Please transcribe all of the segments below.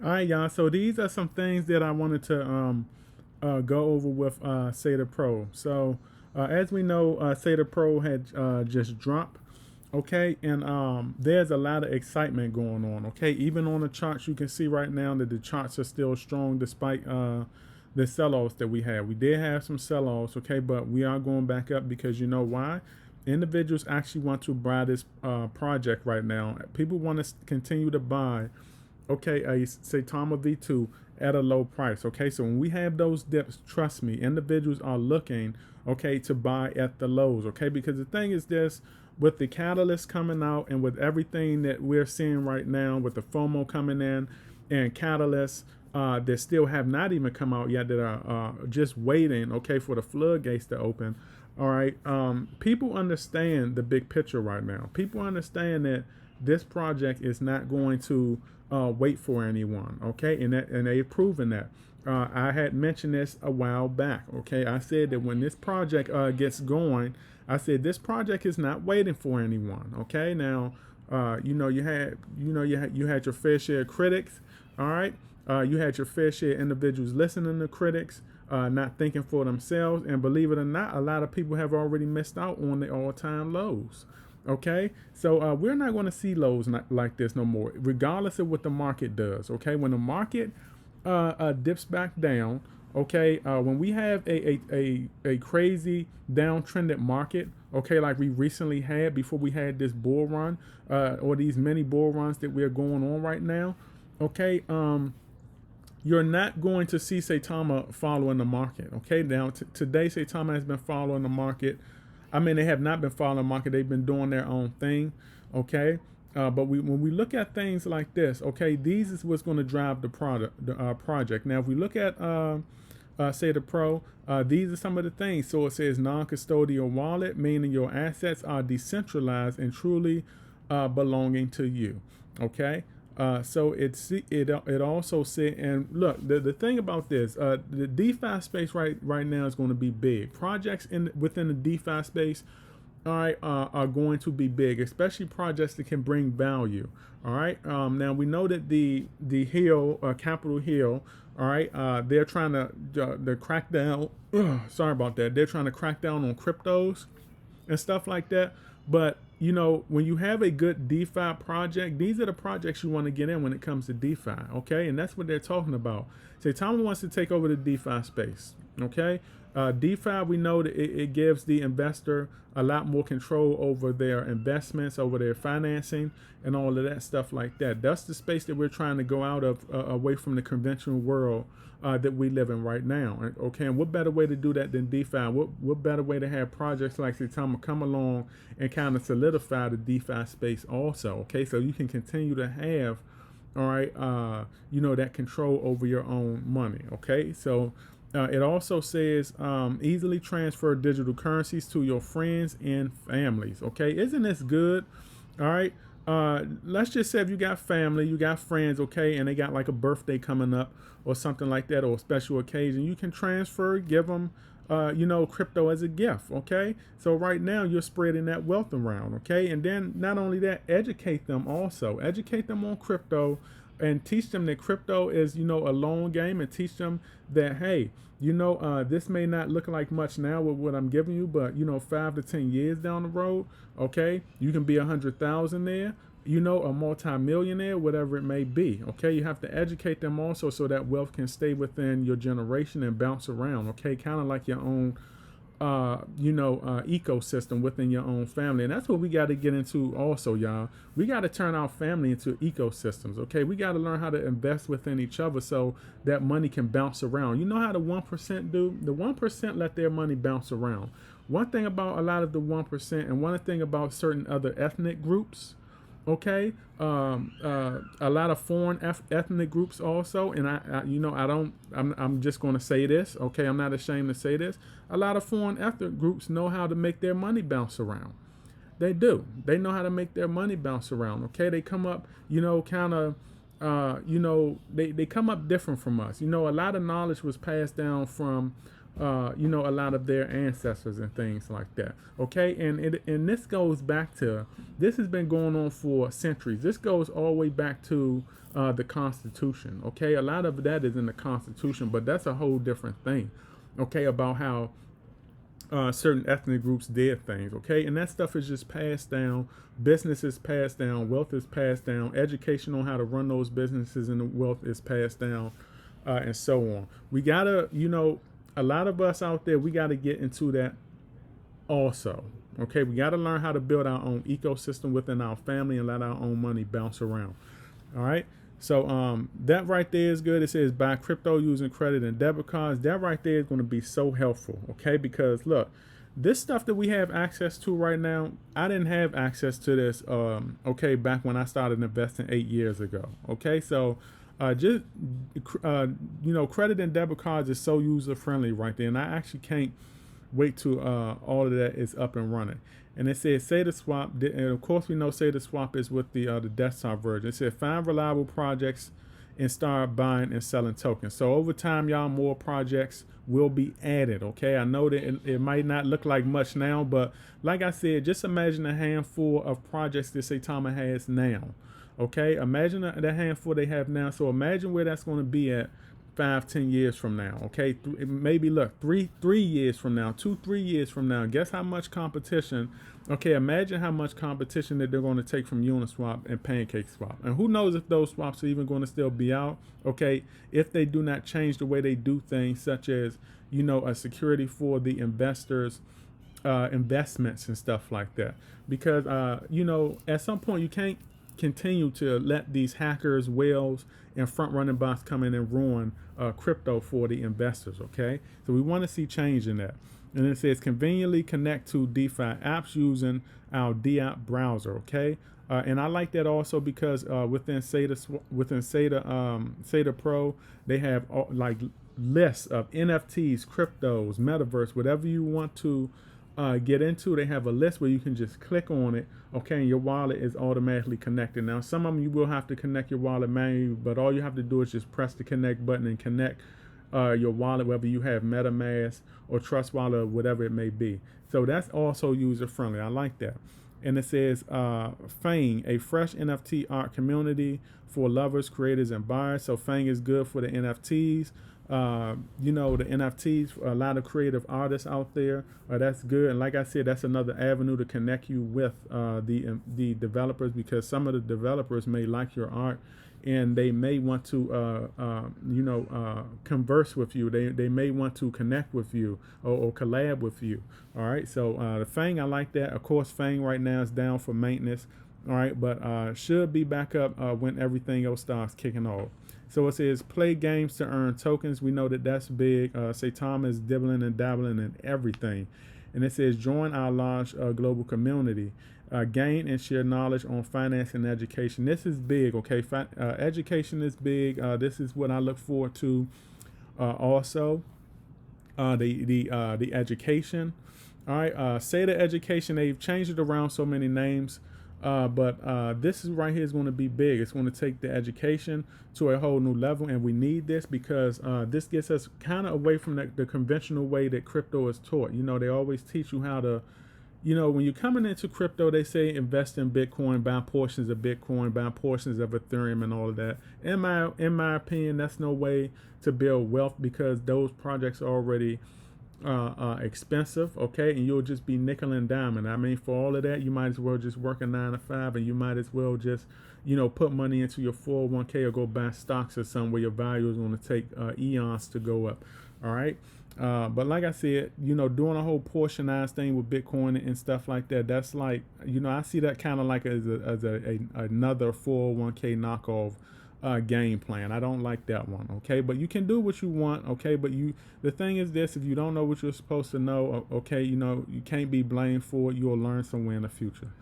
All right, y'all. So these are some things that I wanted to go over with Saita Pro. So as we know, Saita Pro had just dropped. Okay, and there's a lot of excitement going on. Okay, even on the charts, you can see right now that the charts are still strong despite the sell-offs that we had. We did have some sell-offs. Okay, but we are going back up because you know why? Individuals actually want to buy this project right now. People want to continue to buy, okay, a Saitama V2 at a low price. Okay, so when we have those dips, trust me, individuals are looking, okay, to buy at the lows. Okay, because the thing is this, with the catalyst coming out and with everything that we're seeing right now, with the FOMO coming in and catalysts that still have not even come out yet, that are just waiting, okay, for the floodgates to open. All right, people understand the big picture right now. People understand that this project is not going to wait for anyone, okay, and they've proven that. I had mentioned this a while back, okay. I said that when this project gets going, I said this project is not waiting for anyone, okay. Now, you had your fair share of critics, all right. You had your fair share of individuals listening to critics, not thinking for themselves, and believe it or not, a lot of people have already missed out on the all-time lows. Okay, so we're not going to see lows like this no more, regardless of what the market does. Okay, when the market dips back down, okay, when we have a crazy downtrended market, okay, like we recently had before we had this bull run, or these many bull runs that we're going on right now, okay, you're not going to see Saitama following the market. Okay, now today Saitama has been following the market. I mean, they have not been following the market. They've been doing their own thing. Okay, but when we look at things like this, okay, these is what's going to drive the project. Now, if we look at say the pro, these are some of the things. So it says non-custodial wallet, meaning your assets are decentralized and truly belonging to you. Okay. So it also said, and look, the thing about this, the DeFi space right now is going to be big. Projects within the DeFi space, all right, are going to be big, especially projects that can bring value. All right. Now we know that the Hill, Capitol Hill, all right, they're trying to crack down. Sorry about that. They're trying to crack down on cryptos and stuff like that. But you know, when you have a good DeFi project, these are the projects you want to get in when it comes to DeFi, okay? And that's what they're talking about. So Tom wants to take over the DeFi space, okay? DeFi, we know that it gives the investor a lot more control over their investments, over their financing, and all of that stuff like that. That's the space that we're trying to go out of, away from the conventional world that we live in right now. Okay, and what better way to do that than DeFi? What better way to have projects like Saitama come along and kind of solidify the DeFi space also? Okay, so you can continue to have, all right, that control over your own money. Okay, so it also says easily transfer digital currencies to your friends and families. Okay, isn't this good? All right. Let's just say if you got family, you got friends, okay, and they got like a birthday coming up or something like that, or a special occasion, you can transfer, give them, crypto as a gift, okay? So right now you're spreading that wealth around, okay? And then not only that, educate them also. Educate them on crypto and teach them that crypto is, a long game, and teach them that, hey, this may not look like much now with what I'm giving you, but 5 to 10 years down the road, okay, you can be 100,000 there, a multi-millionaire, whatever it may be. Okay, you have to educate them also so that wealth can stay within your generation and bounce around. Okay, kind of like your own ecosystem within your own family. And that's what we got to get into also, y'all. We got to turn our family into ecosystems. Okay, we got to learn how to invest within each other so that money can bounce around. You know how the 1% do? The 1% let their money bounce around. One thing about a lot of the 1%, and one thing about certain other ethnic groups, okay, a lot of foreign ethnic groups also, and I'm just going to say this, okay, I'm not ashamed to say this. A lot of foreign ethnic groups know how to make their money bounce around. They do. They know how to make their money bounce around. Okay, they come up, kind of, they come up different from us. A lot of knowledge was passed down from a lot of their ancestors and things like that. Okay, and this goes back to, this has been going on for centuries. This goes all the way back to the Constitution. Okay, a lot of that is in the Constitution, but that's a whole different thing. Okay, about how certain ethnic groups did things. Okay, and that stuff is just passed down. Business is passed down. Wealth is passed down. Education on how to run those businesses and the wealth is passed down, and so on. We gotta, a lot of us out there, we gotta get into that also. Okay, we gotta learn how to build our own ecosystem within our family and let our own money bounce around. All right. So that right there is good. It says buy crypto using credit and debit cards. That right there is going to be so helpful. Okay, because look, this stuff that we have access to right now, I didn't have access to this. Okay, back when I started investing 8 years ago. Okay, so just credit and debit cards is so user friendly right there, and I actually can't wait till all of that is up and running. And it says Saitapromania, and of course we know Saitapromania is with the desktop version. It said find reliable projects and start buying and selling tokens. So over time, y'all, more projects will be added. Okay, I know that it might not look like much now, but like I said, just imagine a handful of projects that Saitama has now. Okay, imagine the handful they have now. So imagine where that's going to be at 5-10 years from now. Okay, maybe look, three years from now, 2-3 years from now. Guess how much competition? Okay, imagine how much competition that they're going to take from Uniswap and PancakeSwap, and who knows if those swaps are even going to still be out. Okay, if they do not change the way they do things, such as a security for the investors, investments and stuff like that, because at some point you can't continue to let these hackers, whales, and front-running bots come in and ruin crypto for the investors. Okay, so we want to see change in that. And it says conveniently connect to DeFi apps using our DApp browser. Okay, and I like that also because within Saita Pro, they have like lists of NFTs, cryptos, metaverse, whatever you want to get into. They have a list where you can just click on it, okay, and your wallet is automatically connected. Now, some of them you will have to connect your wallet manually, but all you have to do is just press the connect button and connect your wallet, whether you have MetaMask or Trust Wallet or whatever it may be. So that's also user friendly. I like that. And it says Fang, a fresh NFT art community for lovers, creators, and buyers. So Fang is good for the NFTs. The NFTs, a lot of creative artists out there. That's good. And like I said, that's another avenue to connect you with the developers, because some of the developers may like your art and they may want to converse with you. They may want to connect with you or collab with you. All right, so the Fang, I like that. Of course, Fang right now is down for maintenance. All right, but should be back up when everything else starts kicking off. So it says play games to earn tokens. We know that that's big. Saitama is dibbling and dabbling in everything. And it says join our large global community. Gain and share knowledge on finance and education. This is big, okay? Education is big. This is what I look forward to. Also, the education. All right, say the education. They've changed it around so many names, but this is right here is going to be big. It's going to take the education to a whole new level, and we need this because this gets us kind of away from the conventional way that crypto is taught. They always teach you how to. When you're coming into crypto, they say invest in Bitcoin, buy portions of Bitcoin, buy portions of Ethereum, and all of that. In my opinion, that's no way to build wealth, because those projects are already expensive, okay? And you'll just be nickel and diamond. I mean, for all of that, you might as well just work a 9 to 5, and you might as well just, put money into your 401k or go buy stocks or something where your value is going to take eons to go up. All right. But like I said, doing a whole portionized thing with Bitcoin and stuff like that, that's like, I see that kind of like as another 401k knockoff game plan. I don't like that one. Okay. But you can do what you want. Okay. But the thing is this, if you don't know what you're supposed to know, okay, you can't be blamed for it. You'll learn somewhere in the future.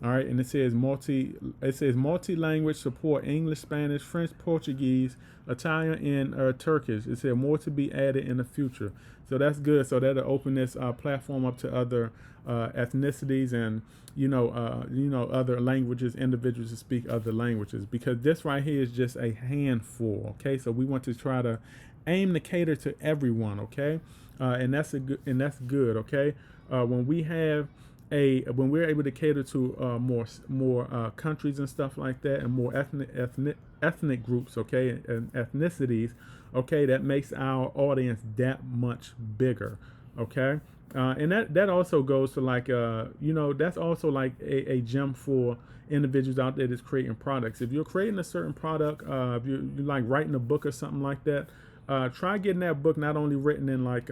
All right, and it says multi-language support: English, Spanish, French, Portuguese, Italian, and Turkish. It said more to be added in the future. So that's good. So that'll open this platform up to other ethnicities and other languages, individuals who speak other languages. Because this right here is just a handful. Okay, so we want to try to aim to cater to everyone. Okay, and that's good. Okay, when we have when we're able to cater to more countries and stuff like that, and more ethnic groups, okay, and ethnicities, okay, that makes our audience that much bigger, okay, and that also goes to like that's also like a gem for individuals out there that's creating products. If you're creating a certain product, if you're like writing a book or something like that, try getting that book not only written in like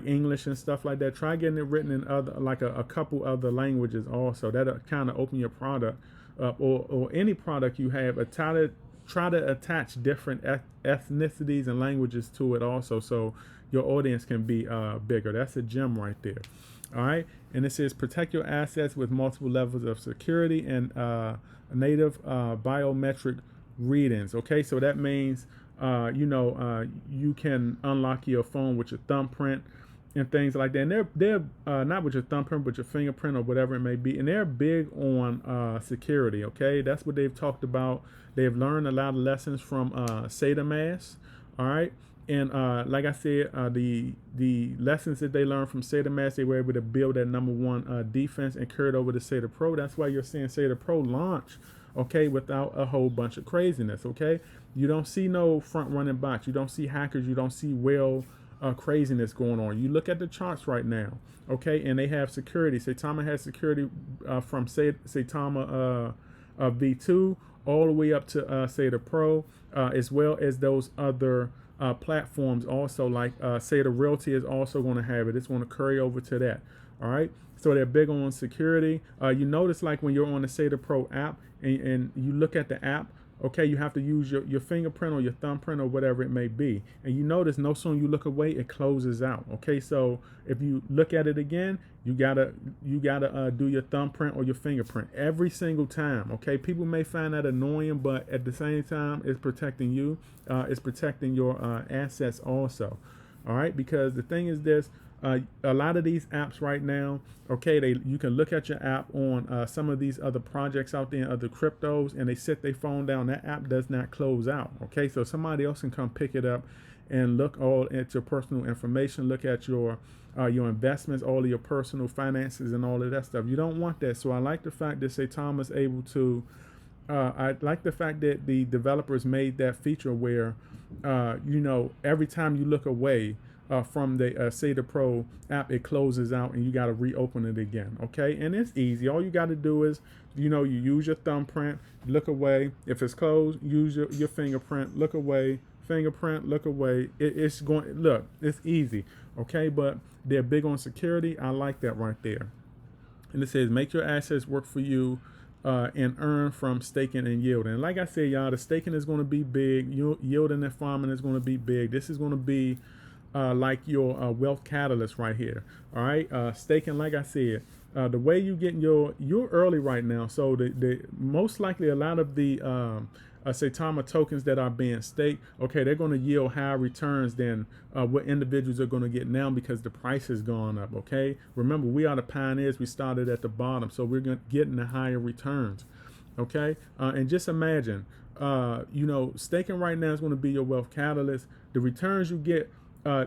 English and stuff like that. Try getting it written in other like a couple other languages also. That'll kind of open your product up, or any product you have. Try to attach different ethnicities and languages to it also, so your audience can be bigger. That's a gem right there. All right, and it says protect your assets with multiple levels of security and native biometric readings. Okay, so that means you can unlock your phone with your thumbprint and things like that. And they're not with your thumbprint, but your fingerprint or whatever it may be. And they're big on security. Okay, that's what they've talked about. They've learned a lot of lessons from Saitamask. All right. And like I said, the lessons that they learned from Saitamask, they were able to build that #1 defense and carry it over to Saitapro. That's why you're seeing Saitapro launch, okay, without a whole bunch of craziness, okay? You don't see no front-running bots. You don't see hackers. You don't see craziness going on. You look at the charts right now, okay, and they have security. Saitama has security from Saitama V2 all the way up to Saitapro, as well as those other platforms also, like Saita Realty is also going to have it. It's going to carry over to that. All right, so they're big on security. You notice like when you're on the Saitapro app and you look at the app, okay, you have to use your fingerprint or your thumbprint or whatever it may be, and you notice no sooner you look away, it closes out. Okay, so if you look at it again, you gotta do your thumbprint or your fingerprint every single time. Okay, people may find that annoying, but at the same time, it's protecting you. It's protecting your assets also. All right, because the thing is this. A lot of these apps right now, okay, you can look at your app on some of these other projects out there, other cryptos, and they set their phone down. That app does not close out. Okay, so somebody else can come pick it up and look all at your personal information, look at your investments, all of your personal finances, and all of that stuff. You don't want that. So I like the fact that Saitama is able to. I like the fact that the developers made that feature where, every time you look away from the Saitapro app, it closes out and you got to reopen it again. Okay, and it's easy. All you got to do is, you use your thumbprint, look away. If it's closed, use your fingerprint, look away, fingerprint, look away. It's easy. Okay, but they're big on security. I like that right there. And it says make your assets work for you. And earn from staking and yielding. And like I said, y'all, the staking is going to be big. Yielding and farming is going to be big. This is going to be like your wealth catalyst right here. All right, staking, like I said, the way you get you're early right now. So the most likely a lot of the Saitama tokens that are being staked, okay, they're going to yield higher returns than what individuals are going to get now because the price has gone up. Okay, remember, we are the pioneers. We started at the bottom, so we're getting the higher returns. Okay, and just imagine, staking right now is going to be your wealth catalyst. The returns you get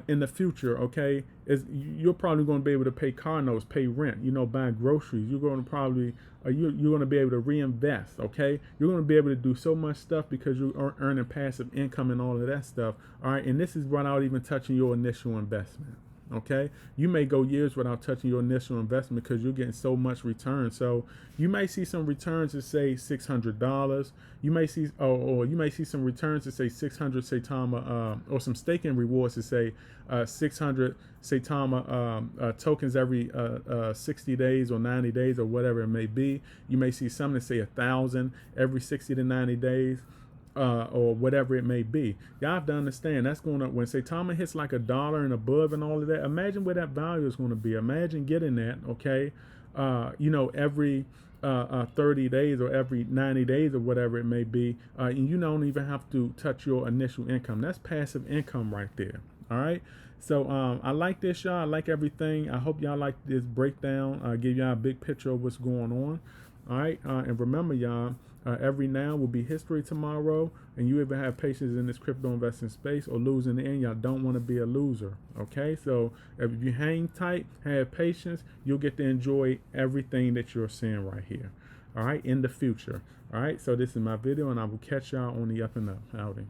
in the future, okay, is you're probably going to be able to pay car notes, pay rent, buy groceries. You're going to probably you're going to be able to reinvest. Okay, you're going to be able to do so much stuff because you're earning passive income and all of that stuff. All right, and this is without even touching your initial investment. Okay, you may go years without touching your initial investment because you're getting so much return. So you may see some returns to say $600. You may see, or you may see some returns to say 600 Saitama, or some staking rewards to say 600 Saitama tokens every 60 days or 90 days or whatever it may be. You may see some that say 1,000 every 60 to 90 days. Or whatever it may be. Y'all have to understand that's going to, when Saitama hits like $1 and above and all of that, imagine where that value is going to be. Imagine getting that, okay, every 30 days or every 90 days or whatever it may be, and you don't even have to touch your initial income. That's passive income right there. All right. So I like this, y'all. I like everything. I hope y'all like this breakdown. Give y'all a big picture of what's going on. All right. And remember, y'all, every now will be history tomorrow. And you ever have patience in this crypto investing space or lose in the end, y'all don't want to be a loser. Okay. So if you hang tight, have patience, you'll get to enjoy everything that you're seeing right here. All right. In the future. All right. So this is my video, and I will catch y'all on the up and up. Howdy.